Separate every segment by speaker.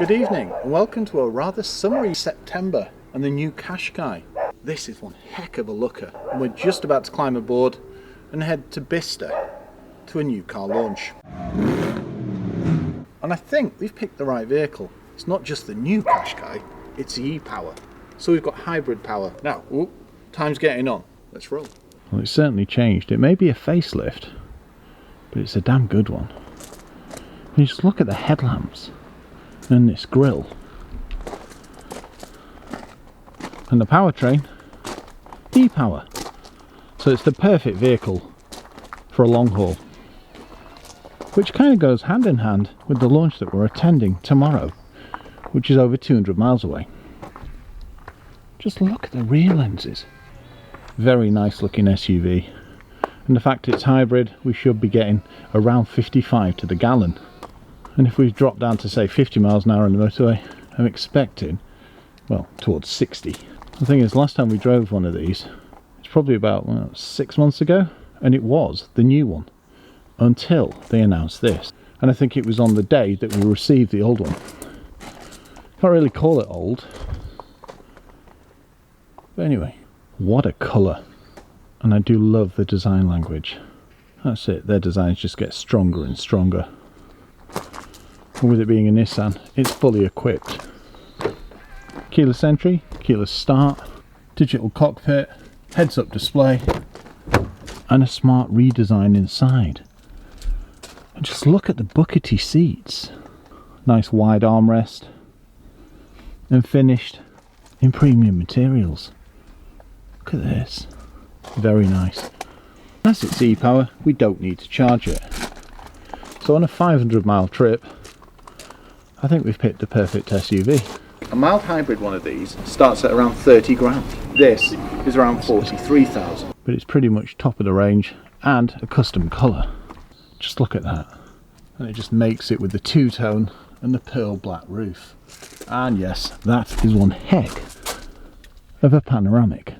Speaker 1: Good evening and welcome to a rather summery September and the new Qashqai. This is one heck of a looker and we're just about to climb aboard and head to Bicester to a new car launch. And I think we've picked the right vehicle. It's not just the new Qashqai, it's the ePower. So we've got hybrid power. Now, time's getting on. Let's roll.
Speaker 2: Well, it's certainly changed. It may be a facelift, but it's a damn good one. You just look at the headlamps and this grille. And the powertrain, ePower. So it's the perfect vehicle for a long haul. Which kind of goes hand in hand with the launch that we're attending tomorrow, which is over 200 miles away. Just look at the rear lenses. Very nice looking SUV. And the fact it's hybrid, we should be getting around 55 to the gallon. And if we drop down to say 50 miles an hour on the motorway, I'm expecting, well, towards 60. The thing is, last time we drove one of these, it's probably about 6 months ago, and it was the new one until they announced this. And I think it was on the day that we received the old one. Can't really call it old. But anyway, what a colour. And I do love the design language. That's it, their designs just get stronger and stronger. And with it being a Nissan, it's fully equipped. Keyless entry, keyless start, digital cockpit, heads-up display, and a smart redesign inside. And just look at the buckety seats. Nice wide armrest, and finished in premium materials. Look at this. Very nice. As it's ePower, we don't need to charge it. So on a 500-mile trip, I think we've picked the perfect SUV.
Speaker 1: A mild hybrid one of these starts at around 30 grand. This is around 43,000.
Speaker 2: But it's pretty much top of the range and a custom colour. Just look at that. And it just makes it with the two-tone and the pearl black roof. And yes, that is one heck of a panoramic.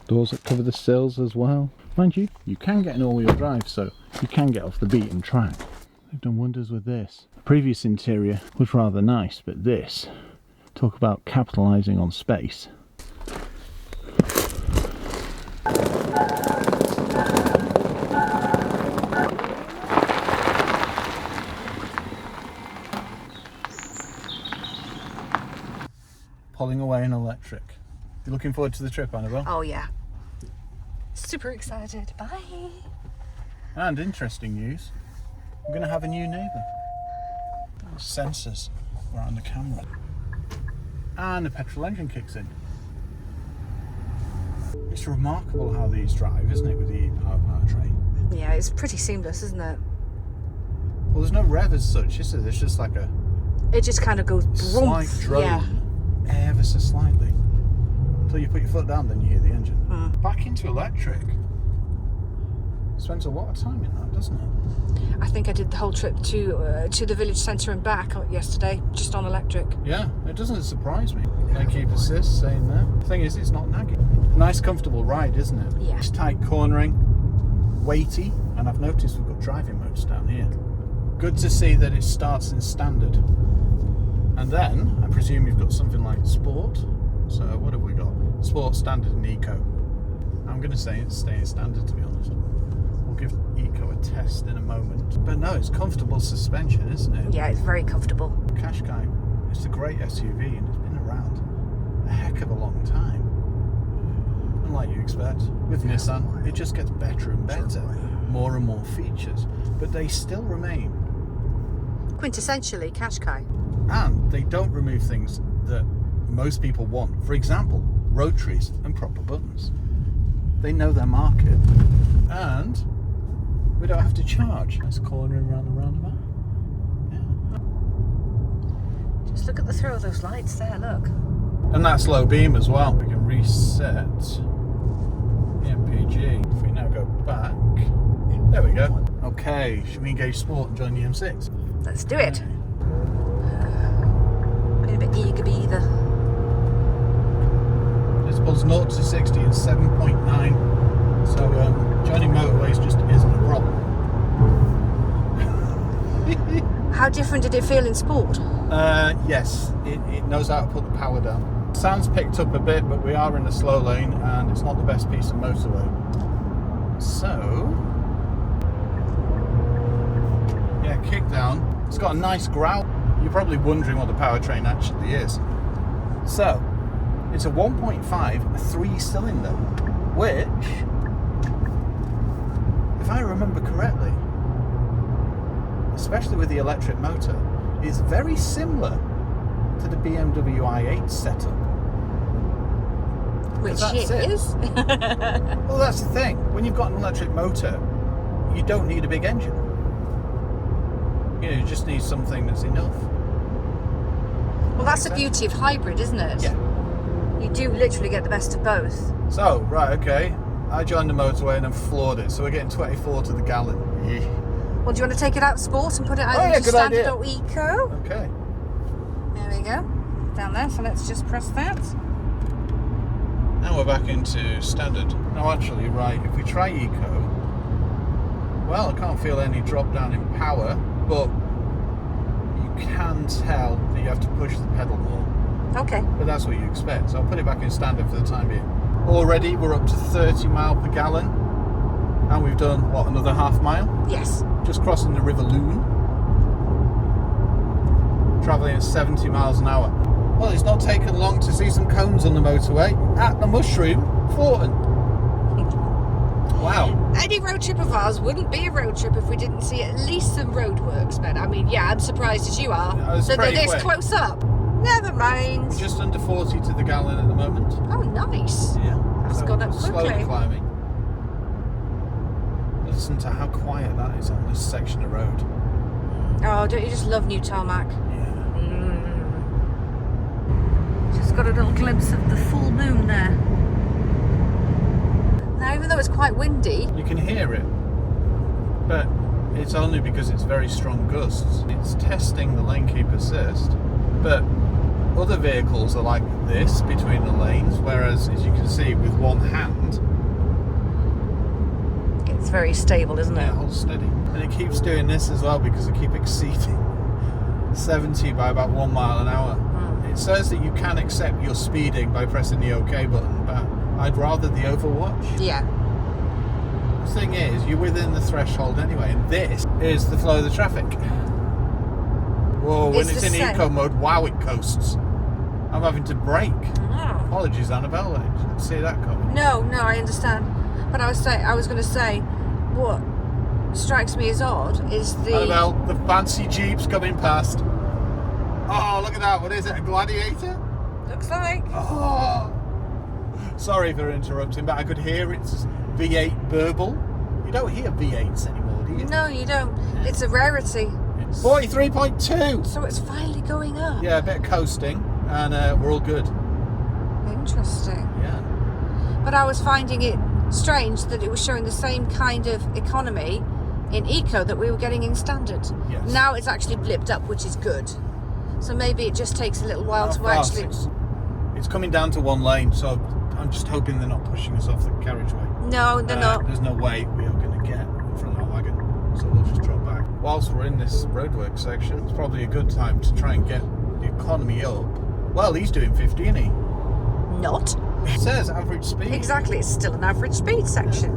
Speaker 2: Doors that cover the sills as well. Mind you, you can get an all-wheel drive, so you can get off the beaten track. They've done wonders with this. The previous interior was rather nice, but this, talk about capitalising on space.
Speaker 1: Pulling away in electric. You looking forward to the trip, Annabelle?
Speaker 3: Oh yeah. Super excited. Bye.
Speaker 1: And interesting news, we're going to have a new neighbour. Sensors right on the camera. And the petrol engine kicks in. It's remarkable how these drive, isn't it, with the Powertrain?
Speaker 3: Yeah, it's pretty seamless, isn't it?
Speaker 1: Well, there's no rev as such, is there? There's just like a...
Speaker 3: It just kind of goes
Speaker 1: slight drone,
Speaker 3: yeah.
Speaker 1: Ever so slightly. Until you put your foot down, then you hear the engine. Back into electric. Spends a lot of time in that, doesn't it?
Speaker 3: I think I did the whole trip to the village centre and back yesterday, just on electric.
Speaker 1: Yeah, it doesn't surprise me. No keep assist, saying there. The thing is, it's not nagging. Nice, comfortable ride, isn't it?
Speaker 3: Yeah.
Speaker 1: It's tight cornering, weighty, and I've noticed we've got driving modes down here. Good to see that it starts in standard. And then, I presume you've got something like sport. So what have we got? Sport, standard, and eco. I'm going to say it's staying standard, to be honest. We'll give eco a test in a moment. But no, it's comfortable suspension, isn't it?
Speaker 3: Yeah, it's very comfortable.
Speaker 1: Qashqai, it's a great SUV and it's been around a heck of a long time. And like you expect, with Nissan, it just gets better and better. More and more features. But they still remain.
Speaker 3: Quintessentially Qashqai.
Speaker 1: And they don't remove things that most people want. For example, rotaries and proper buttons. They know their market. And we don't have to charge. Nice cornering around the roundabout. Yeah.
Speaker 3: Just look at the throw of those lights there, look.
Speaker 1: And that's low beam as well. We can reset the MPG. If we now go back, there we go. Okay, should we engage sport and join the M6?
Speaker 3: Let's do it. Been a bit eager either.
Speaker 1: This pulls 0 to 60 in 7.9. So joining motorways just isn't a problem.
Speaker 3: How different did it feel in sport?
Speaker 1: Yes, it knows how to put the power down. Sound's picked up a bit, but we are in a slow lane and it's not the best piece of motorway. So, yeah, kick down. It's got a nice growl. You're probably wondering what the powertrain actually is. So, it's a 1.5 3-cylinder, which, if I remember correctly, especially with the electric motor, is very similar to the BMW i8 setup.
Speaker 3: Which
Speaker 1: That's
Speaker 3: it is.
Speaker 1: Well, that's the thing. When you've got an electric motor, you don't need a big engine. You know, you just need something that's enough.
Speaker 3: Well, that's the beauty of hybrid, isn't it?
Speaker 1: Yeah.
Speaker 3: You do literally get the best of both.
Speaker 1: So, right, okay. I joined the motorway and then floored it, so we're getting 24 to the gallon.
Speaker 3: Well, do you want to take it out sport and put it either
Speaker 1: yeah,
Speaker 3: into
Speaker 1: good
Speaker 3: standard
Speaker 1: idea.
Speaker 3: or eco?
Speaker 1: Okay.
Speaker 3: There we go. Down there, so let's just press that.
Speaker 1: Now we're back into standard. No, actually, right, if we try eco, well, I can't feel any drop down in power, but you can tell that you have to push the pedal more.
Speaker 3: Okay.
Speaker 1: But that's what you expect, so I'll put it back in standard for the time being. Already we're up to 30 mile per gallon, and we've done, what, another half mile?
Speaker 3: Yes.
Speaker 1: Just crossing the River Loon, travelling at 70 miles an hour. Well, it's not taken long to see some cones on the motorway at the Mushroom, Thornton. Wow.
Speaker 3: Any road trip of ours wouldn't be a road trip if we didn't see at least some roadworks, Ben. I mean, yeah, I'm surprised as you are
Speaker 1: it's
Speaker 3: that they're
Speaker 1: pretty
Speaker 3: this
Speaker 1: quick.
Speaker 3: close up. Never mind.
Speaker 1: Just under 40 to the gallon at the moment.
Speaker 3: Oh, nice.
Speaker 1: Yeah.
Speaker 3: That's gone up
Speaker 1: Slowly
Speaker 3: quickly.
Speaker 1: climbing. Listen to how quiet that is on this section of road.
Speaker 3: Oh, don't you just love new tarmac?
Speaker 1: Yeah.
Speaker 3: Just got a little glimpse of the full moon there. Now, even though it's quite windy,
Speaker 1: You can hear it, but it's only because it's very strong gusts. It's testing the lane keep assist, but other vehicles are like this between the lanes, whereas as you can see with one hand,
Speaker 3: it's very stable, isn't
Speaker 1: it
Speaker 3: it?
Speaker 1: holds steady. And it keeps doing this as well because I keep exceeding 70 by about 1 mile an hour. It says that you can accept your speeding by pressing the OK button, but I'd rather the Overwatch.
Speaker 3: Yeah.
Speaker 1: The thing is, you're within the threshold anyway, and this is the flow of the traffic. Whoa, when
Speaker 3: It's
Speaker 1: it's
Speaker 3: the
Speaker 1: in
Speaker 3: same.
Speaker 1: eco mode, wow, it coasts. I'm having to brake.
Speaker 3: Oh.
Speaker 1: Apologies, Annabelle, I didn't see that coming.
Speaker 3: No, I understand. But I was going to say, what strikes me as odd is
Speaker 1: Annabelle, the fancy Jeeps coming past. Oh, look at that, what is it, a Gladiator?
Speaker 3: looks like.
Speaker 1: Oh, sorry for interrupting, but I could hear its V8 burble. You don't hear V8s anymore, do you?
Speaker 3: No, you don't. It's a rarity.
Speaker 1: It's 43.2.
Speaker 3: So it's finally going up.
Speaker 1: Yeah, a bit of coasting, and we're all good.
Speaker 3: Interesting.
Speaker 1: Yeah.
Speaker 3: But I was finding it strange that it was showing the same kind of economy in eco that we were getting in standard.
Speaker 1: Yes.
Speaker 3: Now it's actually blipped up, which is good. So maybe it just takes a little while to
Speaker 1: Fast.
Speaker 3: actually.
Speaker 1: It's coming down to one lane, so I'm just hoping they're not pushing us off the carriageway.
Speaker 3: No, they're not.
Speaker 1: There's no way we are going to get in front of that wagon, so we'll just drop back. Whilst we're in this roadwork section, it's probably a good time to try and get the economy up. Well, he's doing 50, isn't he?
Speaker 3: Not.
Speaker 1: It says average speed.
Speaker 3: Exactly, it's still an average speed section.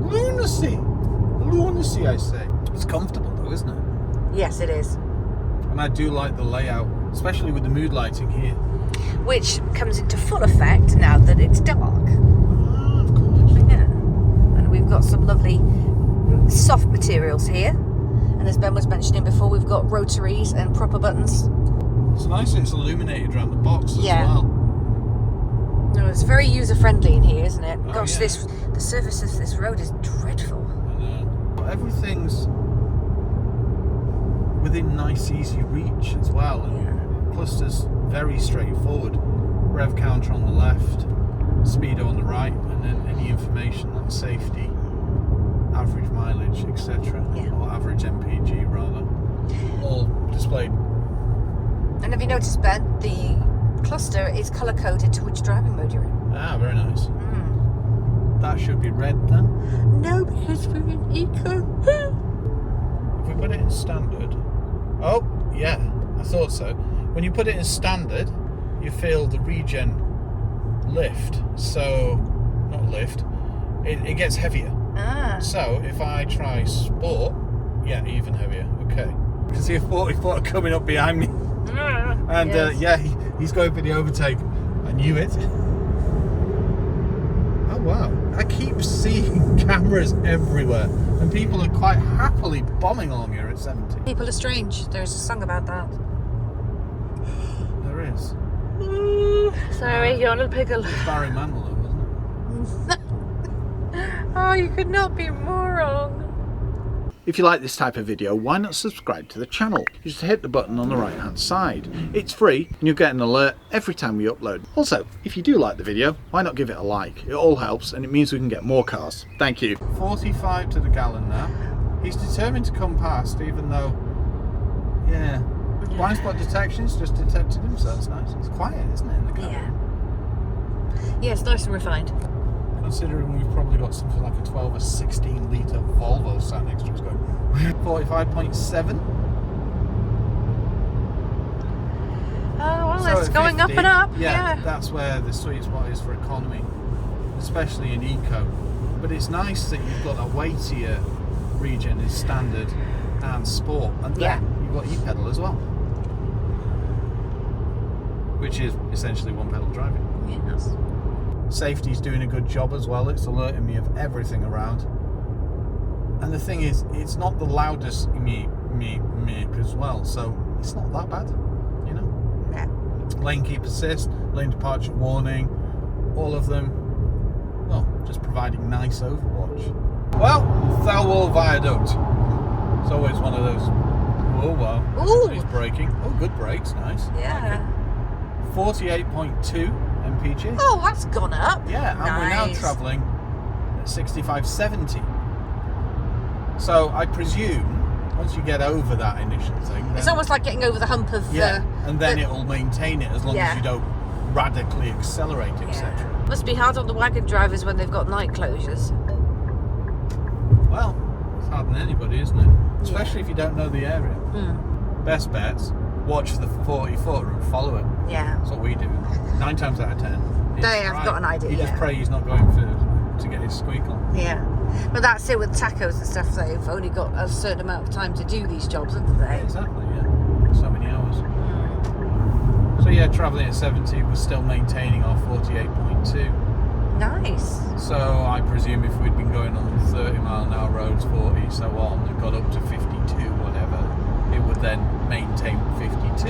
Speaker 1: Lunacy! Lunacy, I say. It's comfortable though, isn't it?
Speaker 3: Yes, it is.
Speaker 1: And I do like the layout, especially with the mood lighting here.
Speaker 3: Which comes into full effect now that it's dark.
Speaker 1: Ah, of course.
Speaker 3: Yeah. And we've got some lovely soft materials here. And as Ben was mentioning before, we've got rotaries and proper buttons.
Speaker 1: It's nice that it's illuminated around the box as
Speaker 3: Yeah.
Speaker 1: well.
Speaker 3: No, it's very user friendly in here, isn't it?
Speaker 1: Oh,
Speaker 3: Gosh,
Speaker 1: yeah.
Speaker 3: the surface of this road is dreadful.
Speaker 1: And everything's within nice, easy reach as well. And cluster's very straightforward. Rev counter on the left, speedo on the right, and then any information like safety, average mileage, etc.
Speaker 3: Yeah.
Speaker 1: Or average MPG rather, all displayed.
Speaker 3: And have you noticed, Ben, the cluster is colour coded to which driving mode you're in?
Speaker 1: Ah, very nice. That should be red then.
Speaker 3: No, because we're in eco.
Speaker 1: If we put it in standard, oh yeah, I thought so. When you put it in standard, you feel the regen lift. So, not lift, it gets heavier. So if I try sport, yeah, even heavier. Okay. You can see a 40-footer coming up behind me. And
Speaker 3: yes.
Speaker 1: yeah, he's going for the overtake. I knew it. Oh wow. I keep seeing cameras everywhere. And people are quite happily bombing along here at 70.
Speaker 3: People are strange. There's a song about that.
Speaker 1: There is.
Speaker 3: Sorry, you're a little pickle.
Speaker 1: It's Barry Manilow, wasn't it?
Speaker 3: Oh, you could not be more wrong.
Speaker 2: If you like this type of video, why not subscribe to the channel? You just hit the button on the right hand side. It's free and you'll get an alert every time we upload. Also, if you do like the video, why not give it a like? It all helps and it means we can get more cars. Thank you.
Speaker 1: 45 to the gallon now. He's determined to come past, even though, yeah, blind spot detection's just detected him, so that's nice. It's quiet, isn't it, in the car?
Speaker 3: Yeah, it's nice and refined.
Speaker 1: Considering we've probably got something like a 12 or 16 litre Volvo sat next to us going 45.7.
Speaker 3: Oh, well,
Speaker 1: So
Speaker 3: it's
Speaker 1: at
Speaker 3: going
Speaker 1: 50,
Speaker 3: up and up.
Speaker 1: Yeah, that's where the sweet spot is for economy, especially in eco. But it's nice that you've got a weightier regen in standard and sport, and then you've got e-pedal as well, which is essentially one pedal driving.
Speaker 3: Yes.
Speaker 1: Safety's doing a good job as well. It's alerting me of everything around. And the thing is, it's not the loudest meek as well, so it's not that bad, you know.
Speaker 3: Yeah.
Speaker 1: Lane keep assist, lane departure warning, all of them, well, just providing nice overwatch. Well, Thelwall Viaduct. It's always one of those. Oh wow.
Speaker 3: Ooh.
Speaker 1: He's braking. Oh, good brakes, nice.
Speaker 3: Yeah.
Speaker 1: Like it. 48.2 mpg.
Speaker 3: Oh, that's gone up.
Speaker 1: Yeah, and we're now
Speaker 3: Nice.
Speaker 1: travelling at 65-70. So I presume once you get over that initial thing, then,
Speaker 3: It's almost like getting over the hump of
Speaker 1: and then it'll maintain it as long as
Speaker 3: Yeah.
Speaker 1: you don't radically accelerate, etc.
Speaker 3: Must be hard on the wagon drivers when they've got night closures.
Speaker 1: Well, it's hard on anybody, isn't it? Especially if you don't know the area. Best bets, watch the 40-footer and follow it.
Speaker 3: Yeah.
Speaker 1: That's what we do. 9 times out of 10. it's
Speaker 3: They have
Speaker 1: right.
Speaker 3: got an idea,
Speaker 1: You just
Speaker 3: yeah.
Speaker 1: pray he's not going to get his squeak on.
Speaker 3: Yeah. But that's it with tacos and stuff. They've only got a certain amount of time to do these jobs, haven't they?
Speaker 1: Exactly, yeah. So many hours. So yeah, travelling at 70, we're still maintaining our 48.2.
Speaker 3: Nice.
Speaker 1: So I presume if we'd been going on 30 mile an hour roads, 40, so on, and got up to 52, whatever, it would then maintain 52.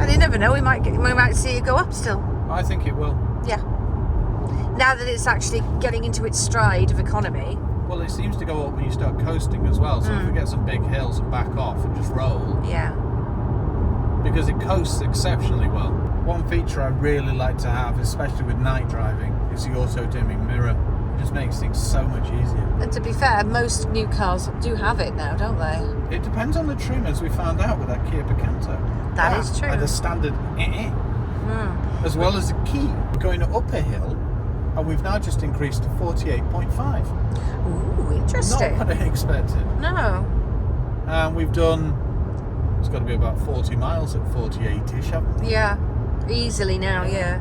Speaker 3: And you never know, we might see it go up still.
Speaker 1: I think it will.
Speaker 3: Yeah. Now that it's actually getting into its stride of economy.
Speaker 1: Well, it seems to go up when you start coasting as well. So if we get some big hills and back off and just roll,
Speaker 3: Yeah.
Speaker 1: because it coasts exceptionally well. One feature I really like to have, especially with night driving, is the auto dimming mirror. It just makes things so much easier.
Speaker 3: And to be fair, most new cars do have it now, don't they?
Speaker 1: It depends on the trim, as we found out with that Kia Picanto.
Speaker 3: That is true.
Speaker 1: And the standard as well as the key. Going up a hill, and we've now just increased to 48.5.
Speaker 3: Ooh, interesting.
Speaker 1: Not what I expected.
Speaker 3: No.
Speaker 1: And we've done, it's got to be about 40 miles at 48-ish, haven't we?
Speaker 3: Yeah. Easily now, yeah.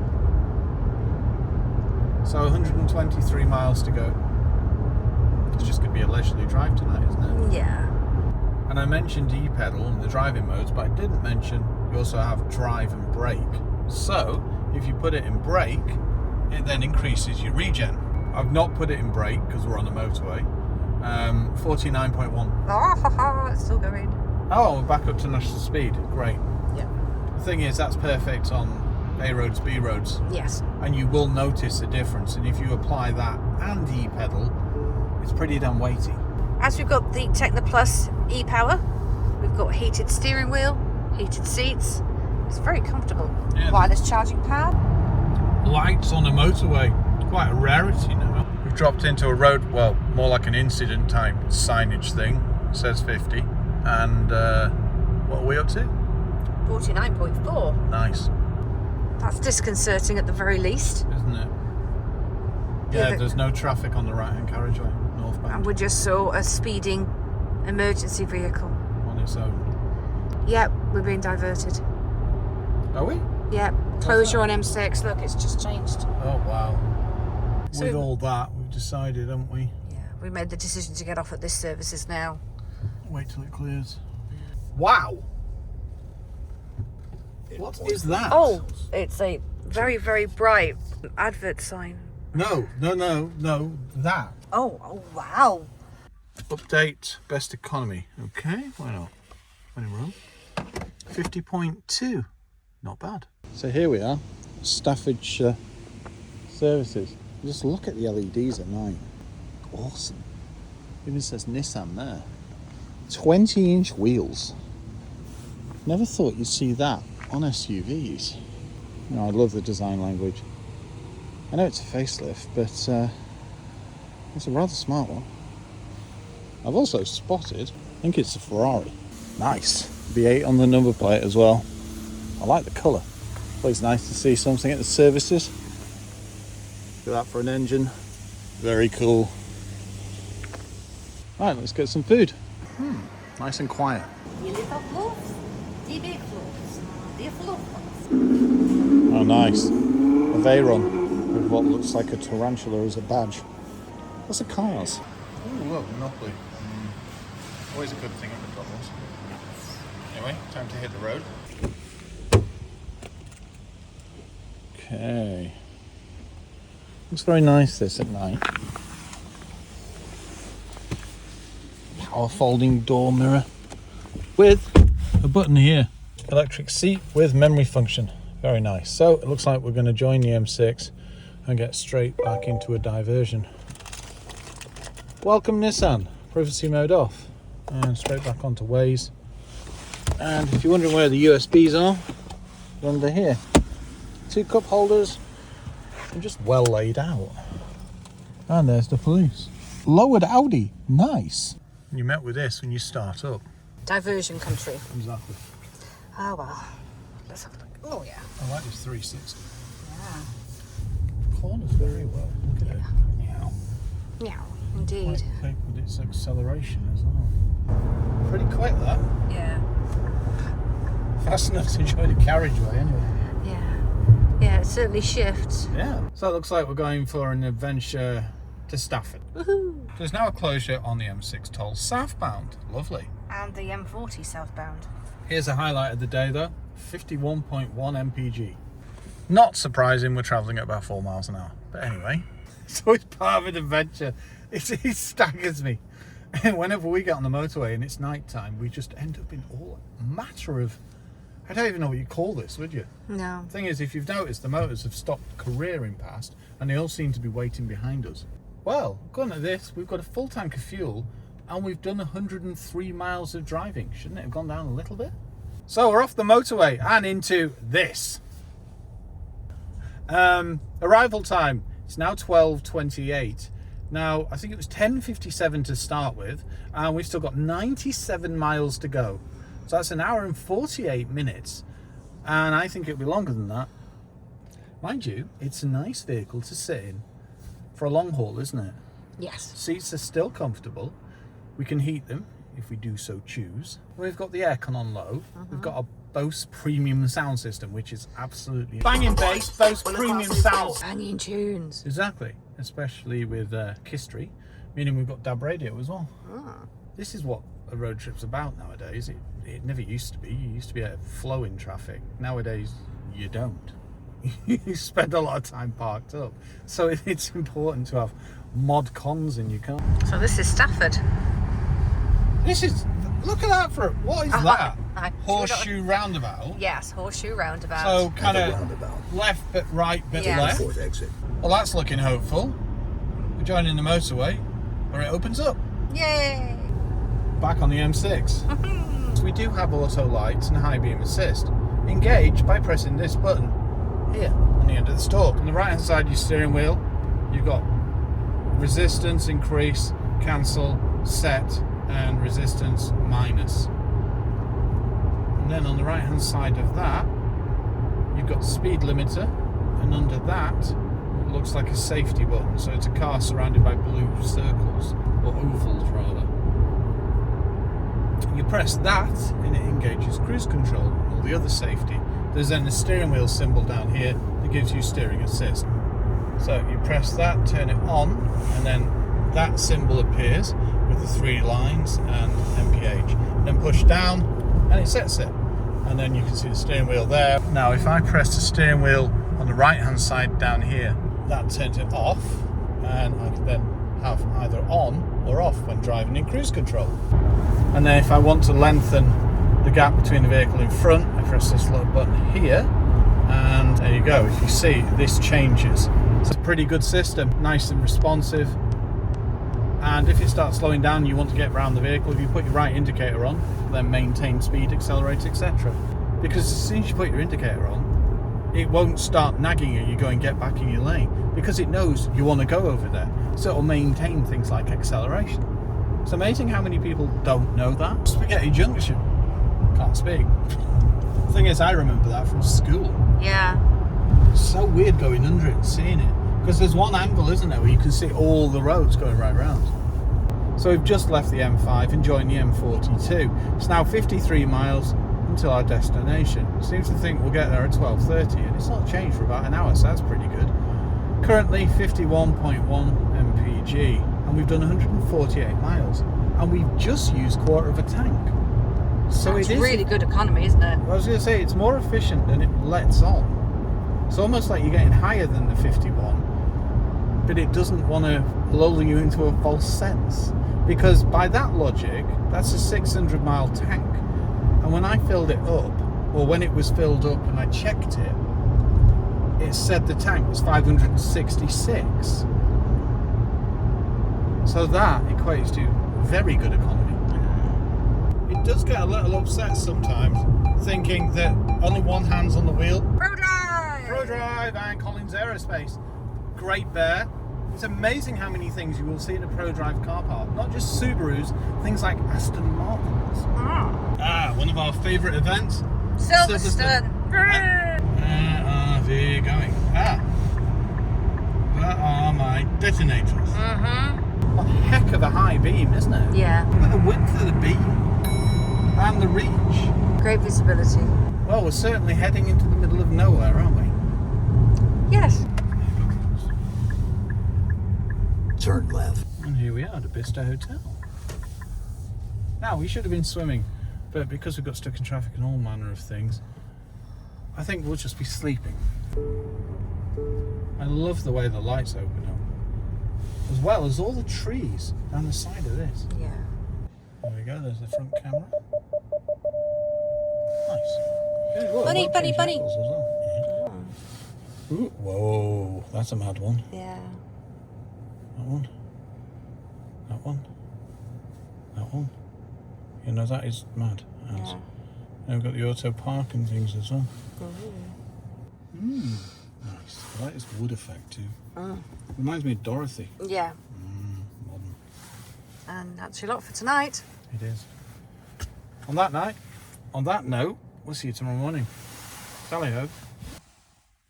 Speaker 1: So 123 miles to go. It's just going to be a leisurely drive tonight, isn't it?
Speaker 3: Yeah.
Speaker 1: And I mentioned e-pedal and the driving modes, but I didn't mention you also have drive and brake. So if you put it in brake, it then increases your regen. I've not put it in brake because we're on the motorway. 49.1.
Speaker 3: Oh, it's still going.
Speaker 1: Oh, we're back up to national speed. Great.
Speaker 3: Yeah.
Speaker 1: The thing is, that's perfect on A roads, B roads.
Speaker 3: Yes.
Speaker 1: And you will notice a difference. And if you apply that and e-pedal, it's pretty damn weighty.
Speaker 3: As we've got the Tekna Plus ePower, we've got heated steering wheel, heated seats. It's very comfortable.
Speaker 1: Yeah.
Speaker 3: Wireless charging pad.
Speaker 1: Lights on a motorway, quite a rarity now. We've dropped into a road, well, more like an incident type signage thing. It says 50. And what are we up to?
Speaker 3: 49.4.
Speaker 1: Nice,
Speaker 3: That's disconcerting at the very least.
Speaker 1: isn't it?
Speaker 3: Yeah,
Speaker 1: Yeah, there's no traffic on the right-hand carriageway, northbound,
Speaker 3: And we just saw a speeding emergency vehicle.
Speaker 1: on its own.
Speaker 3: Yep, we're being diverted.
Speaker 1: Are we?
Speaker 3: Yep, closure on M6. Look, it's just changed.
Speaker 1: Oh, wow.
Speaker 3: So-
Speaker 1: With all that, we've decided, haven't we?
Speaker 3: Yeah, we made the decision to get off at this services now.
Speaker 1: Wait till it clears. Wow! What is that?
Speaker 3: Oh, it's a very, very bright advert sign.
Speaker 1: No, that.
Speaker 3: Oh, wow.
Speaker 1: Update best economy. Okay, why not? Running room. 50.2. Not bad. So here we are, Staffordshire services. Just look at the LEDs at night. Awesome. Even says Nissan there. 20-inch wheels. Never thought you'd see that on SUVs. You know, I love the design language. I know it's a facelift, but it's a rather smart one. I've also spotted, I think it's a Ferrari. Nice. V8 on the number plate as well. I like the colour. Always nice to see something at the services. Look at that for an engine. Very cool. Right, let's get some food. Nice and quiet.
Speaker 3: Die little floats, die big floats, die float ones.
Speaker 1: Oh, nice. A Veyron with what looks like a tarantula as a badge. What's the cars? Oh, look, Monopoly. Always a good thing at McDonald's. Anyway, time to hit the road. Okay. Looks very nice this at night. Power folding door mirror with a button here. Electric seat with memory function. Very nice. So it looks like we're going to join the M6 and get straight back into a diversion. Welcome Nissan. Privacy mode off. And straight back onto Waze. And if you're wondering where the USBs are, they're under here. 2 cup holders and just well laid out. And there's the police. Lowered Audi. Nice. You met with this when you start up.
Speaker 3: Diversion country.
Speaker 1: Exactly.
Speaker 3: Oh, well. Let's have a look. Oh, yeah.
Speaker 1: I like this 360.
Speaker 3: Yeah.
Speaker 1: Corners very well. Look at it. Meow.
Speaker 3: Yeah, indeed.
Speaker 1: Quite quick with its acceleration as well. Pretty quick that.
Speaker 3: Yeah.
Speaker 1: Fast enough to enjoy the carriageway anyway.
Speaker 3: Yeah. Yeah, it certainly shifts.
Speaker 1: Yeah. So it looks like we're going for an adventure to Stafford.
Speaker 3: Woohoo!
Speaker 1: There's now a closure on the M6 toll southbound. Lovely.
Speaker 3: And the M40 southbound.
Speaker 1: Here's a highlight of the day though. 51.1 mpg. Not surprising, we're travelling at about 4 miles an hour. But anyway, it's always part of an adventure. It staggers me. And whenever we get on the motorway and it's night time, we just end up in all matter of... I don't even know what you call this, would you?
Speaker 3: No.
Speaker 1: Thing is, if you've noticed, the motors have stopped careering past and they all seem to be waiting behind us. Well, according to this, we've got a full tank of fuel and we've done 103 miles of driving. Shouldn't it have gone down a little bit? So we're off the motorway and into this. Arrival time, it's now 12:28. Now, I think it was 10:57 to start with, and we've still got 97 miles to go. So that's an hour and 48 minutes, and I think it'll be longer than that. Mind you, it's a nice vehicle to sit in for a long haul, isn't it?
Speaker 3: Yes.
Speaker 1: Seats are still comfortable. We can heat them if we do so choose. We've got the aircon on low. We've got a Bose premium sound system, which is absolutely banging bass. Bose premium sound.
Speaker 3: Banging tunes.
Speaker 1: Exactly, especially with Kistry, meaning we've got DAB radio as well.
Speaker 3: Ah.
Speaker 1: This is what a road trip's about nowadays. It never used to be. You used to be able to flow in traffic. Nowadays, you don't. You spend a lot of time parked up. So it's important to have mod cons in your car.
Speaker 3: So this is Stafford.
Speaker 1: This is, look at that for, what is that? Horseshoe roundabout?
Speaker 3: Yes, horseshoe roundabout.
Speaker 1: So kind of left bit right bit
Speaker 3: Yes.
Speaker 1: left.
Speaker 4: Exit.
Speaker 1: Well, that's looking hopeful. We're joining the motorway where it opens up.
Speaker 3: Yay!
Speaker 1: Back on the M6. So we do have auto lights and high beam assist. Engage by pressing this button here on the end of the stalk. On the right hand side of your steering wheel, you've got resistance, increase, cancel, set, and resistance minus. And then on the right hand side of that, you've got speed limiter, and under that it looks like a safety button. So it's a car surrounded by blue circles, or ovals rather. You press that and it engages cruise control and all the other safety. There's then a steering wheel symbol down here that gives you steering assist. So you press that, turn it on, and then that symbol appears with the 3 lines and MPH. Then push down and it sets it. And then you can see the steering wheel there. Now if I press the steering wheel on the right hand side down here, that turns it off, and I can then have either on or off when driving in cruise control. And then if I want to lengthen the gap between the vehicle in front, I press this little button here, and there you go. If you see, this changes. It's a pretty good system, nice and responsive. And if it starts slowing down, you want to get around the vehicle, if you put your right indicator on, then maintain speed, accelerate, etc. Because as soon as you put your indicator on, it won't start nagging you going get back in your lane, because it knows you want to go over there. So it'll maintain things like acceleration. It's amazing how many people don't know that. Spaghetti Junction. Can't speak. The thing is, I remember that from school.
Speaker 3: Yeah.
Speaker 1: It's so weird going under it and seeing it. Because there's one angle, isn't there, where you can see all the roads going right round. So we've just left the M5 and joined the M42. It's now 53 miles until our destination. Seems to think we'll get there at 12:30, and it's not changed for about an hour, so that's pretty good. Currently 51.1 mpg, and we've done 148 miles, and we've just used quarter of a tank. So
Speaker 3: That's
Speaker 1: it is
Speaker 3: really good economy, isn't it?
Speaker 1: I was going to say, it's more efficient than it lets on. It's almost like you're getting higher than the 51, but it doesn't want to lull you into a false sense. Because by that logic, that's a 600 mile tank. And when I filled it up, or when it was filled up and I checked it, it said the tank was 566. So that equates to very good economy. It does get a little upset sometimes, thinking that only one hand's on the wheel. ProDrive and Collins Aerospace. Great Bear. It's amazing how many things you will see in a ProDrive car park. Not just Subarus, things like Aston Martins. One of our favourite events.
Speaker 3: Silverstone.
Speaker 1: Where are they going? Where are my detonators? What a heck of a high beam, isn't it?
Speaker 3: Yeah.
Speaker 1: Look at the width of the beam and the reach.
Speaker 3: Great visibility.
Speaker 1: Well, we're certainly heading into the middle of nowhere, aren't we?
Speaker 3: Yes.
Speaker 4: Turn left.
Speaker 1: And here we are at the Bicester Hotel. Now, we should have been swimming, but because we got stuck in traffic and all manner of things, I think we'll just be sleeping. I love the way the lights open up, as well as all the trees down the side of this.
Speaker 3: Yeah.
Speaker 1: There we go, there's the front camera. Nice. Yeah, look,
Speaker 3: Bunny,
Speaker 1: we'll
Speaker 3: bunny,
Speaker 1: change
Speaker 3: bunny.
Speaker 1: angles as well. Yeah. Ooh, whoa, that's a mad one.
Speaker 3: Yeah.
Speaker 1: That one. That one. That one. You know, that is mad.
Speaker 3: Yeah.
Speaker 1: And we've got the auto park and things as well. Nice. I like this wood effect too. Reminds me of Dorothy.
Speaker 3: Yeah.
Speaker 1: Modern.
Speaker 3: And that's your lot for tonight.
Speaker 1: It is. On that note, we'll see you tomorrow morning. Tally ho.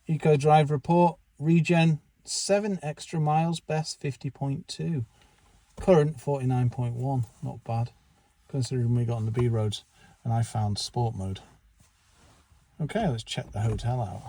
Speaker 1: Eco Drive report. Regen 7 extra miles, best 50.2. Current 49.1. Not bad, considering we got on the B roads and I found sport mode. Okay, let's check the hotel out.